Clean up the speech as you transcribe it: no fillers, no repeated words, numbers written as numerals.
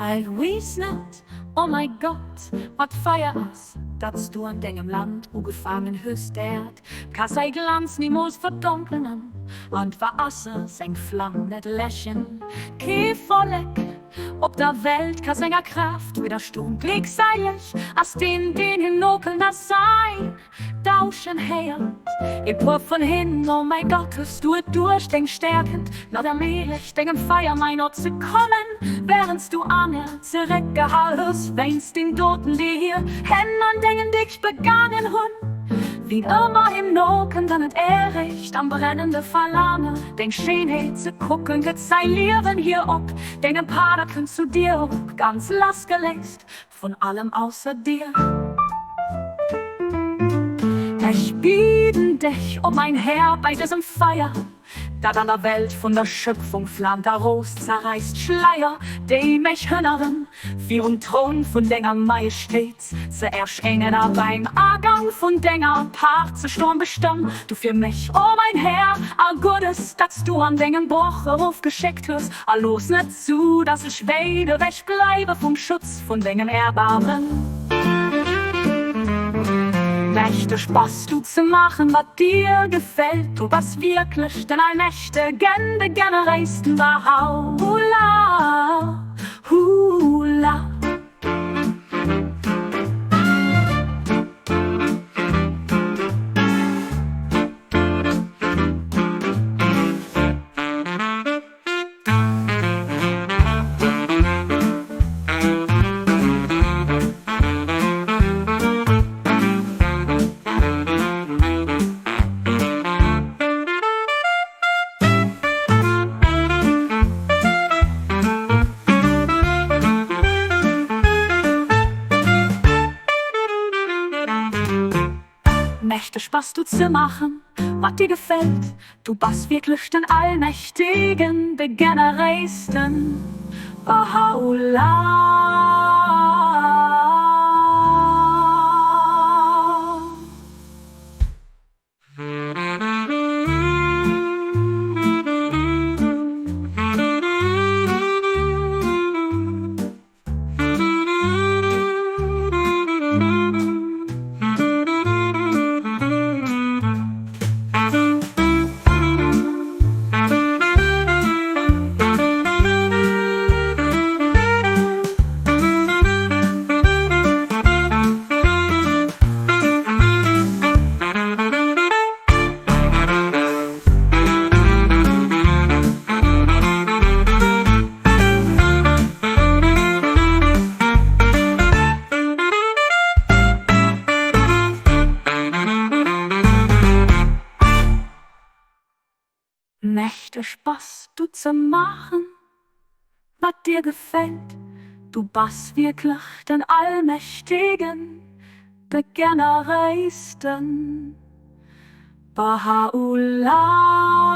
Ich weiß nicht, oh mein Gott, wat feier is, dat du an deinem Land ugefangen höchst erd, kann sei Glanz niemals verdunkeln, und Wasser sein Flamm nicht lächeln. Kein Volk ob der Welt kann seiner Kraft widerstehen, glückselig, als den hinokeln das sein, tauschen her. Ich pur von hin, oh mein Gott, hast du durch, denk stärkend, nach der Meerich, denk im Feier mein Ort zu kommen, während du Anne zurückgehalten, wennst den Toten, die hier Händen denken dich begangen hun. Wie immer im Noken, dann hat recht am brennende Verlangen, den Schönheit zu gucken, geht sein Leben hier ob, den ein paar da könnt zu dir ob, ganz losgelöst von allem außer dir. Ich biete dich, oh mein Herr, bei diesem Feier, dat an der Welt von der Schöpfung flammt der Rost zerreißt Schleier, die mich hünneren, wie un Thron von denger Majestät, zuerst engen beim Ergang von denger Part zu Sturm bestimmt, du für mich, oh mein Herr, all Gutes, dass du an deinem Bruchruf geschickt hast, all los nicht zu, dass ich weder weg bleibe vom Schutz von deinem Erbarmen. Nächte Spaß du zu machen, was dir gefällt, du was wirklich den allmächtigen Generästen war. Hula, hula. Nächte Spaß du zu machen, was dir gefällt, du bist wirklich den Allmächtigen, der Generästen, Baha'u'llah. Nächte Spaß du zu machen, was dir gefällt, du bist wirklich den Allmächtigen, der Generästen, Baha'u'llah.